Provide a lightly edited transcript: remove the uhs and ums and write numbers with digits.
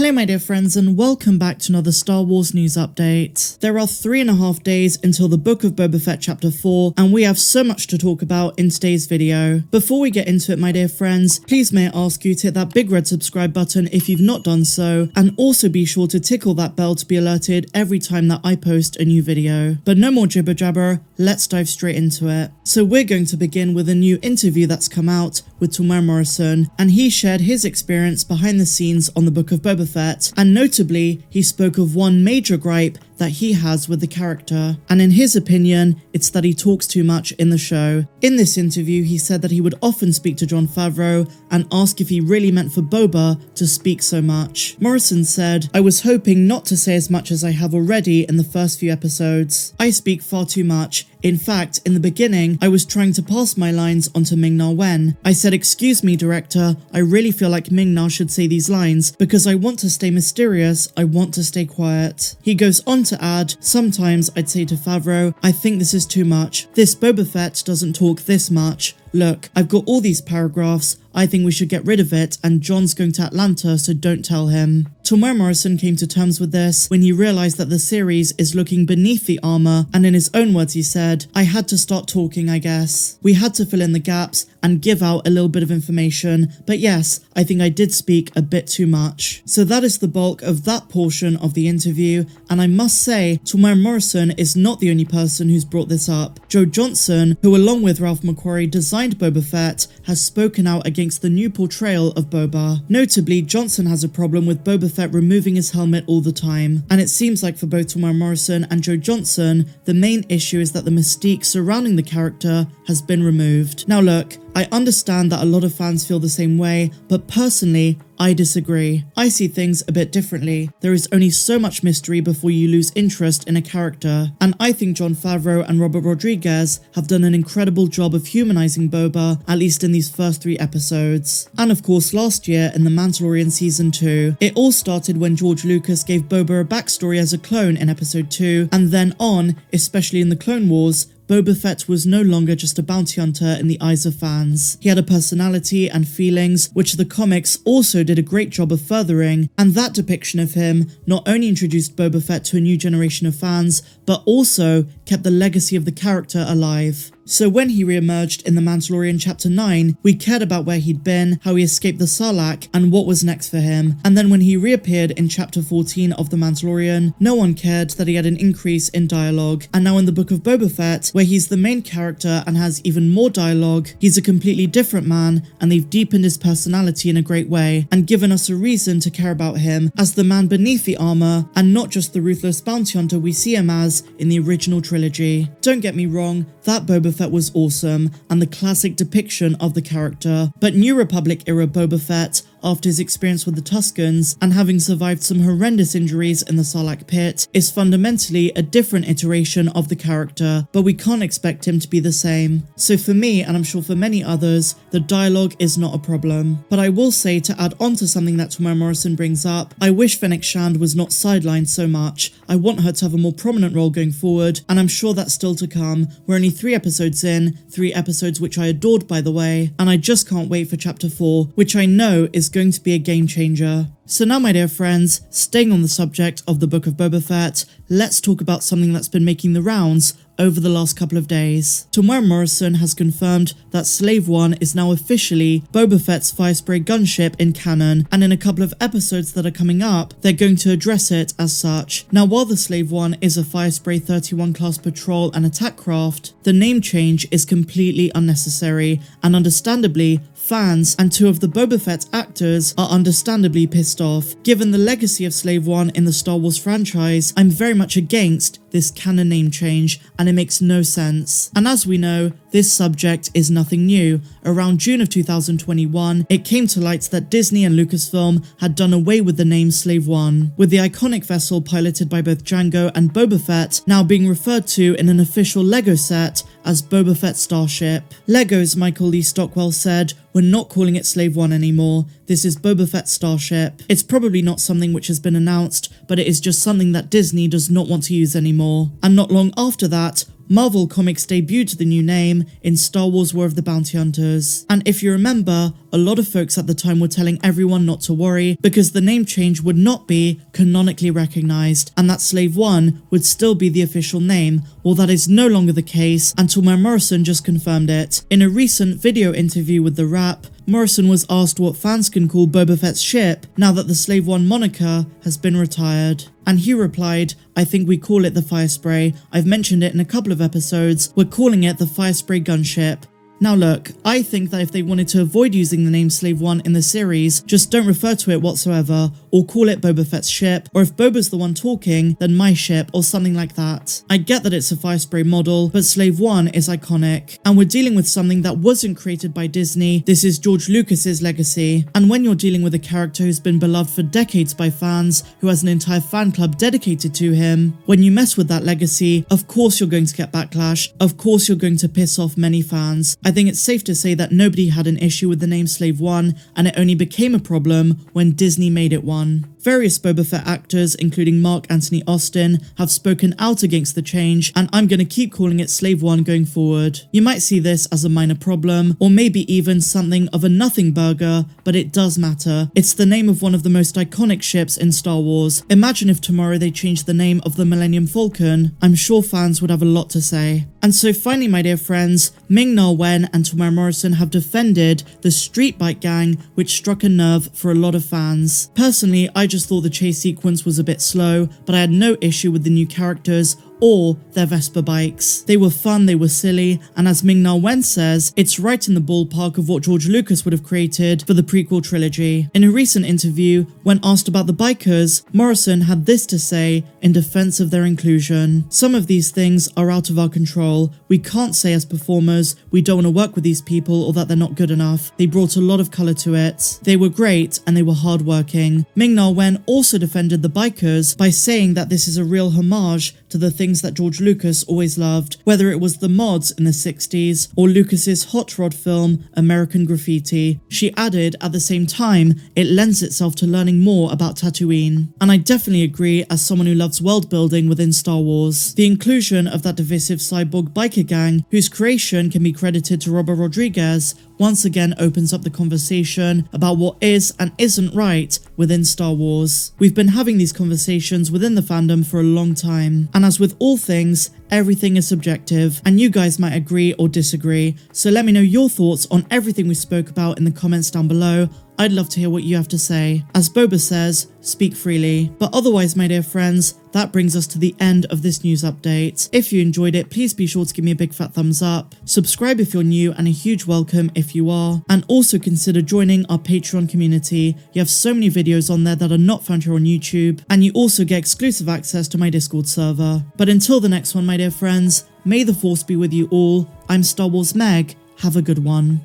Hello my dear friends and welcome back to another Star Wars news update. There are 3.5 days until the Book of Boba Fett chapter 4 and we have so much to talk about in today's video. Before we get into it my dear friends, please may I ask you to hit that big red subscribe button if you've not done so, and also be sure to tickle that bell to be alerted every time that I post a new video. But no more jibber jabber, let's dive straight into it. So we're going to begin with a new interview that's come out with Temuera Morrison, and he shared his experience behind the scenes on the Book of Boba Fett, and notably he spoke of one major gripe that he has with the character, and in his opinion it's that he talks too much in the show. In this interview he said that he would often speak to Jon Favreau and ask if he really meant for Boba to speak so much. Morrison said, "I was hoping not to say as much as I have already in the first few episodes. I speak far too much. In fact, in the beginning, I was trying to pass my lines onto Ming-Na Wen. I said, 'Excuse me, director, I really feel like Ming-Na should say these lines because I want to stay mysterious, I want to stay quiet.'" He goes on to add, "Sometimes I'd say to Favreau, I think this is too much. This Boba Fett doesn't talk this much. Look, I've got all these paragraphs, I think we should get rid of it, and Jon's going to Atlanta, so don't tell him." Temuera Morrison came to terms with this when he realised that the series is looking beneath the armour, and in his own words he said, "I had to start talking, I guess. We had to fill in the gaps and give out a little bit of information, but yes, I think I did speak a bit too much." So that is the bulk of that portion of the interview, and I must say, Temuera Morrison is not the only person who's brought this up. Joe Johnston, who along with Ralph McQuarrie designed Boba Fett, has spoken out against the new portrayal of Boba. Notably, Johnston has a problem with Boba Fett removing his helmet all the time, and it seems like for both Temuera Morrison and Joe Johnston, the main issue is that the mystique surrounding the character has been removed. Now look, I understand that a lot of fans feel the same way, but personally, I disagree. I see things a bit differently. There is only so much mystery before you lose interest in a character, and I think Jon Favreau and Robert Rodriguez have done an incredible job of humanizing Boba, at least in these first 3 episodes. And of course last year in The Mandalorian Season 2, it all started when George Lucas gave Boba a backstory as a clone in episode 2, and then on, especially in the Clone Wars, Boba Fett was no longer just a bounty hunter in the eyes of fans. He had a personality and feelings, which the comics also did a great job of furthering, and that depiction of him not only introduced Boba Fett to a new generation of fans, but also kept the legacy of the character alive. So when he re-emerged in The Mandalorian Chapter 9, we cared about where he'd been, how he escaped the Sarlacc, and what was next for him. And then when he reappeared in Chapter 14 of The Mandalorian, no one cared that he had an increase in dialogue. And now in the Book of Boba Fett, where he's the main character and has even more dialogue, he's a completely different man, and they've deepened his personality in a great way, and given us a reason to care about him as the man beneath the armour, and not just the ruthless bounty hunter we see him as in the original trilogy. Don't get me wrong, that Boba Fett was awesome, and the classic depiction of the character, but New Republic era Boba Fett, after his experience with the Tuskens and having survived some horrendous injuries in the Sarlacc pit, is fundamentally a different iteration of the character, but we can't expect him to be the same. So for me, and I'm sure for many others, the dialogue is not a problem. But I will say, to add on to something that Temuera Morrison brings up, I wish Fennec Shand was not sidelined so much. I want her to have a more prominent role going forward, and I'm sure that's still to come. We're only 3 episodes in, 3 episodes which I adored by the way, and I just can't wait for Chapter 4, which I know is going to be a game changer. So now my dear friends, staying on the subject of the Book of Boba Fett, let's talk about something that's been making the rounds over the last couple of days. Temuera Morrison has confirmed that Slave One is now officially Boba Fett's Firespray gunship in canon, and in a couple of episodes that are coming up, they're going to address it as such. Now while the Slave One is a Firespray 31 class patrol and attack craft, the name change is completely unnecessary, and understandably, fans and 2 of the Boba Fett actors are understandably pissed off. Given the legacy of Slave One in the Star Wars franchise, I'm very much against this canon name change, and it makes no sense. And as we know, this subject is nothing new. Around June of 2021, it came to light that Disney and Lucasfilm had done away with the name Slave One, with the iconic vessel piloted by both Jango and Boba Fett now being referred to in an official LEGO set as Boba Fett Starship. LEGO's Michael Lee Stockwell said, "We're not calling it Slave One anymore. This is Boba Fett Starship." It's probably not something which has been announced, but it is just something that Disney does not want to use anymore. And not long after that, Marvel Comics debuted the new name in Star Wars War of the Bounty Hunters. And if you remember, a lot of folks at the time were telling everyone not to worry because the name change would not be canonically recognized and that Slave One would still be the official name. Well, that is no longer the case, and Temuera Morrison just confirmed it. In a recent video interview with The Wrap, Morrison was asked what fans can call Boba Fett's ship now that the Slave One moniker has been retired. And he replied, "I think we call it the Fire Spray. I've mentioned it in a couple of episodes. We're calling it the Fire Spray gunship." Now look, I think that if they wanted to avoid using the name Slave One in the series, just don't refer to it whatsoever, or call it Boba Fett's ship, or if Boba's the one talking, then my ship, or something like that. I get that it's a fire spray model, but Slave One is iconic, and we're dealing with something that wasn't created by Disney. This is George Lucas's legacy, and when you're dealing with a character who's been beloved for decades by fans, who has an entire fan club dedicated to him, when you mess with that legacy, of course you're going to get backlash, of course you're going to piss off many fans. I think it's safe to say that nobody had an issue with the name Slave One, and it only became a problem when Disney made it one. Various Boba Fett actors, including Mark Anthony Austin, have spoken out against the change, and I'm going to keep calling it Slave One going forward. You might see this as a minor problem, or maybe even something of a nothing burger, but it does matter. It's the name of one of the most iconic ships in Star Wars. Imagine if tomorrow they changed the name of the Millennium Falcon. I'm sure fans would have a lot to say. And so finally, my dear friends, Ming-Na Wen and Temuera Morrison have defended the street bike gang, which struck a nerve for a lot of fans. Personally, I just thought the chase sequence was a bit slow, but I had no issue with the new characters or their Vespa bikes. They were fun, they were silly, and as Ming-Na Wen says, it's right in the ballpark of what George Lucas would have created for the prequel trilogy. In a recent interview, when asked about the bikers, Morrison had this to say in defense of their inclusion. "Some of these things are out of our control. We can't say as performers we don't want to work with these people or that they're not good enough. They brought a lot of colour to it. They were great and they were hardworking." Ming-Na Wen also defended the bikers by saying that this is a real homage to the things that George Lucas always loved, whether it was the mods in the 60s or Lucas's hot rod film American Graffiti. She added, at the same time, it lends itself to learning more about Tatooine. And I definitely agree as someone who loves world building within Star Wars. The inclusion of that divisive cyborg biker gang, whose creation can be credited to Robert Rodriguez, once again opens up the conversation about what is and isn't right within Star Wars. We've been having these conversations within the fandom for a long time, and as with all things, everything is subjective, and you guys might agree or disagree, so let me know your thoughts on everything we spoke about in the comments down below. I'd love to hear what you have to say. As Boba says, speak freely. But otherwise, my dear friends, that brings us to the end of this news update. If you enjoyed it, please be sure to give me a big fat thumbs up. Subscribe if you're new, and a huge welcome if you are. And also consider joining our Patreon community. You have so many videos on there that are not found here on YouTube, and you also get exclusive access to my Discord server. But until the next one, my dear friends, may the Force be with you all. I'm Star Wars Meg. Have a good one.